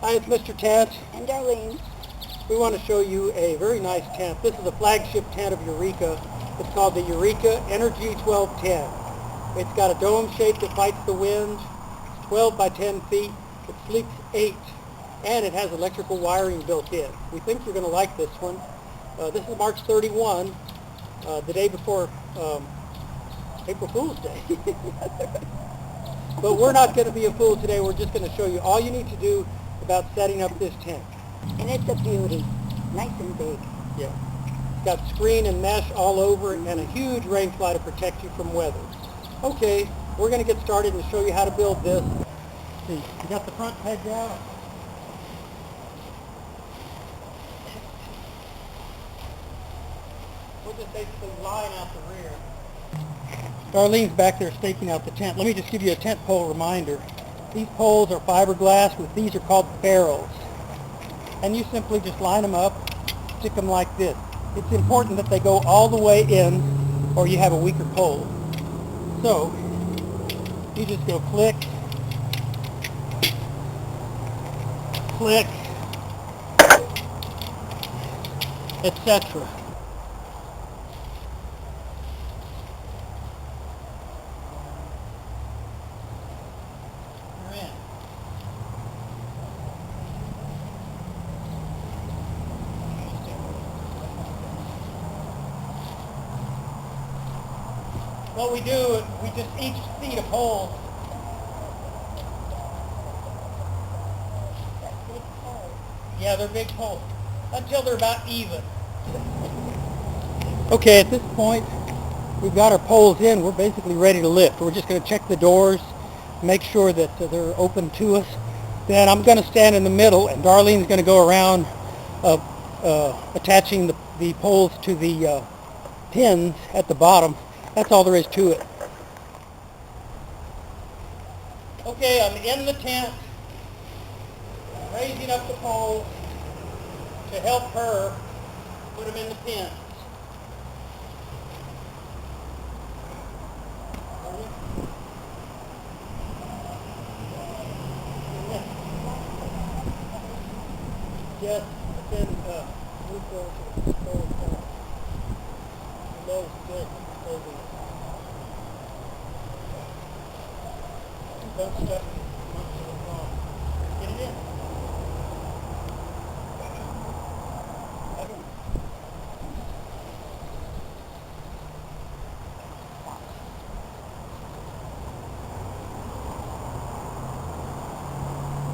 Hi, it's Mr. Tent. And Darlene. We want to show you a very nice tent. This is a flagship tent of Eureka. It's called the Eureka Energy 1210. It's got a dome shape that fights the wind. It's 12 by 10 feet. It sleeps 8. And it has electrical wiring built in. We think you're going to like this one. This is March 31, the day before April Fool's Day. But we're not going to be a fool today. We're just going to show you all you need to do about setting up this tent. And it's a beauty. Nice and big. Yeah. It's got screen and mesh all over and a huge rain fly to protect you from weather. Okay, we're going to get started and show you how to build this. See, you got the front pegs out. We'll just basically line out the rear. Darlene's back there staking out the tent. Let me just give you a tent pole reminder. These poles are fiberglass. These are called ferrules. And you simply just line them up, stick them like this. It's important that they go all the way in or you have a weaker pole. So, you just go click, click, etc. What we do, we just each feed a pole. Yeah, they're big poles. Until they're about even. Okay, at this point, we've got our poles in. We're basically ready to lift. We're just going to check the doors, make sure that they're open to us. Then I'm going to stand in the middle, and Darlene's going to go around attaching the poles to the pins at the bottom. That's all there is to it. Okay, I'm in the tent, raising up the poles to help her put them in the pins. Just then move forward to the poles down. The low still holding it. Don't step wrong. Get it in.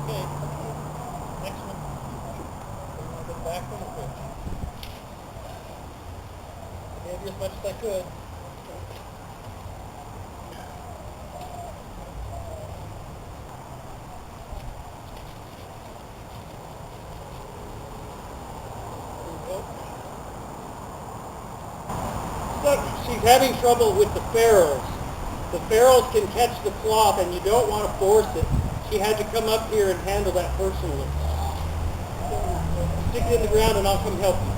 Okay. Next one. I'm going to get back on the pitch. I gave you as much as I could. She's having trouble with the ferrules. The ferrules can catch the cloth and you don't want to force it. She had to come up here and handle that personally. Stick it in the ground and I'll come help you.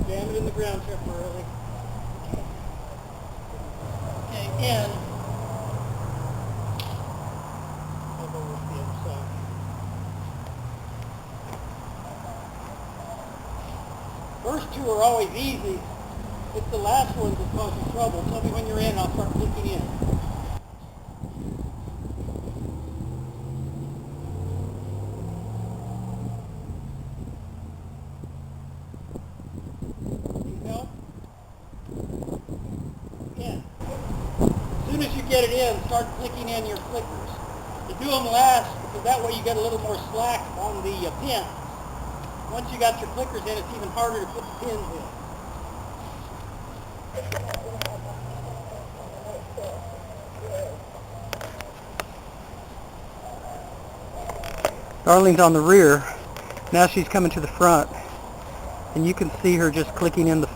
Jam it in the ground temporarily. Okay, in. I'll go with the other side. First two are always easy. It's the last ones that cause you trouble. Tell me when you're in, I'll start clicking in. Need help? In. As soon as you get it in, start clicking in your flickers. You do them last because that way you get a little more slack on the pins. Once you got your clickers in, it's even harder to put the pins in. Darlene's on the rear. Now she's coming to the front, and you can see her just clicking in the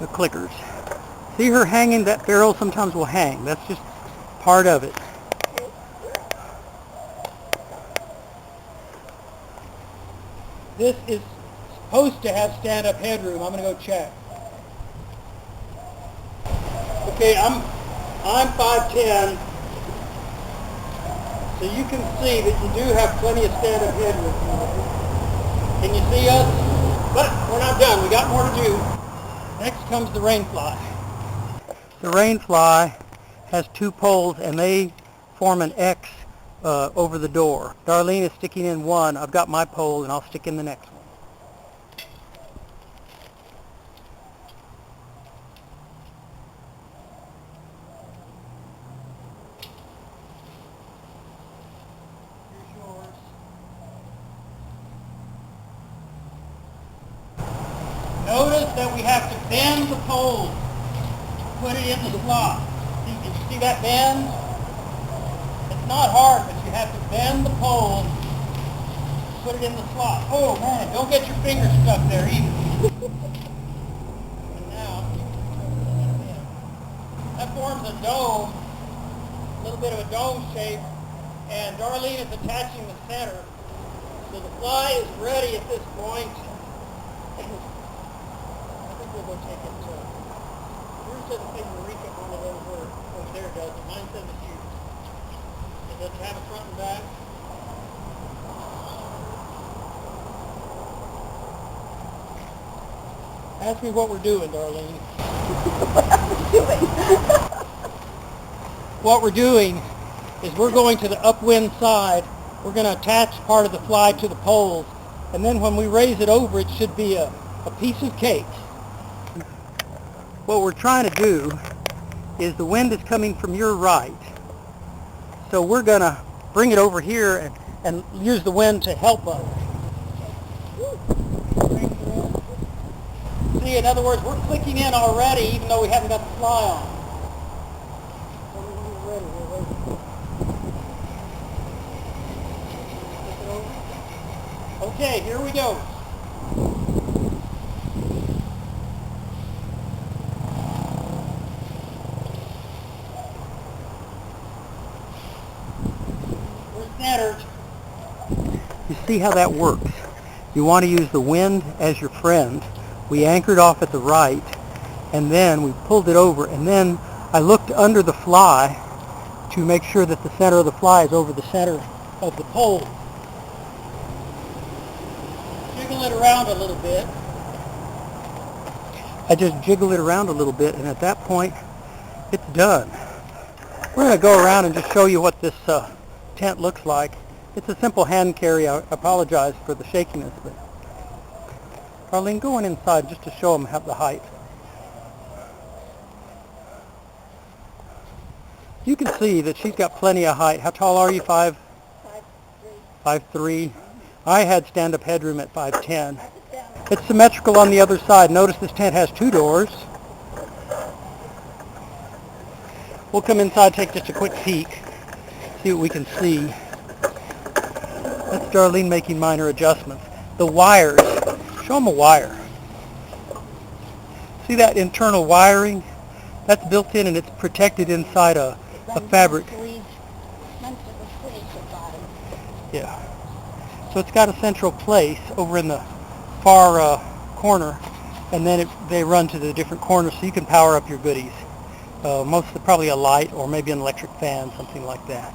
clickers. See her hanging? That ferrule sometimes will hang. That's just part of it. This is supposed to have stand-up headroom. I'm going to go check. Okay, I'm 5'10", So you can see that you do have plenty of stand-up headroom. Can you see us? But we're not done. We got more to do. Next comes the rain fly. The rain fly has two poles and they form an X over the door. Darlene is sticking in one. I've got my pole and I'll stick in the next one. Notice that we have to bend the pole to put it in the slot. See that bend? It's not hard, but you have to bend the pole to put it in the slot. Oh man, don't get your finger stuck there either. And now, that forms a dome, a little bit of a dome shape, and Darlene is attaching the center. So the fly is ready at this point. We'll go take it. Yours doesn't say Eureka on it over there, does it? Mine says it's you. Does it have a front and back? Ask me what we're doing, Darlene. What we're doing is we're going to the upwind side. We're going to attach part of the fly to the poles, and then when we raise it over, it should be a piece of cake. What we're trying to do is the wind is coming from your right. So we're going to bring it over here and use the wind to help us. See, in other words, we're clicking in already even though we haven't got the fly on. Okay, here we go. You see how that works. You want to use the wind as your friend. We anchored off at the right, and then we pulled it over, and then I looked under the fly to make sure that the center of the fly is over the center of the pole. Jiggle it around a little bit. I just jiggle it around a little bit, and at that point, it's done. We're going to go around and just show you what this tent looks like. It's a simple hand carry. I apologize for the shakiness, but Darlene, go on inside just to show them the height. You can see that she's got plenty of height. How tall are you? 5'3"? 5'3". I had stand-up headroom at 5'10". It's symmetrical on the other side. Notice this tent has two doors. We'll come inside, take just a quick peek, see what we can see. That's Darlene making minor adjustments. The wires, show them a wire. See that internal wiring? That's built in and it's protected inside a fabric. Yeah. So it's got a central place over in the far corner, and then they run to the different corners so you can power up your goodies. Mostly probably a light or maybe an electric fan, something like that.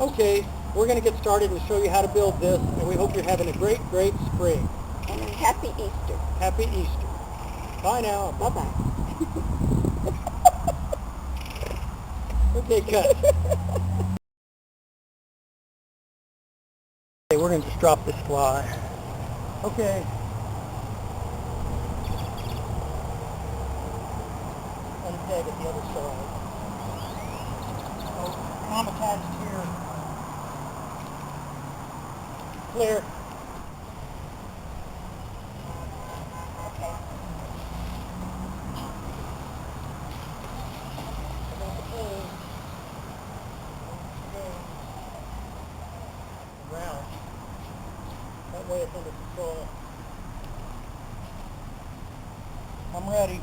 Okay, we're going to get started and show you how to build this, and we hope you're having a great, great spring. And a happy Easter. Happy Easter. Bye now. Bye-bye. Okay, cut. Okay, we're going to just drop this fly. Okay. Untag at the other side. So, I'm attached here. Clear. Okay. I got the pole. Around. That way it's under control. I'm ready.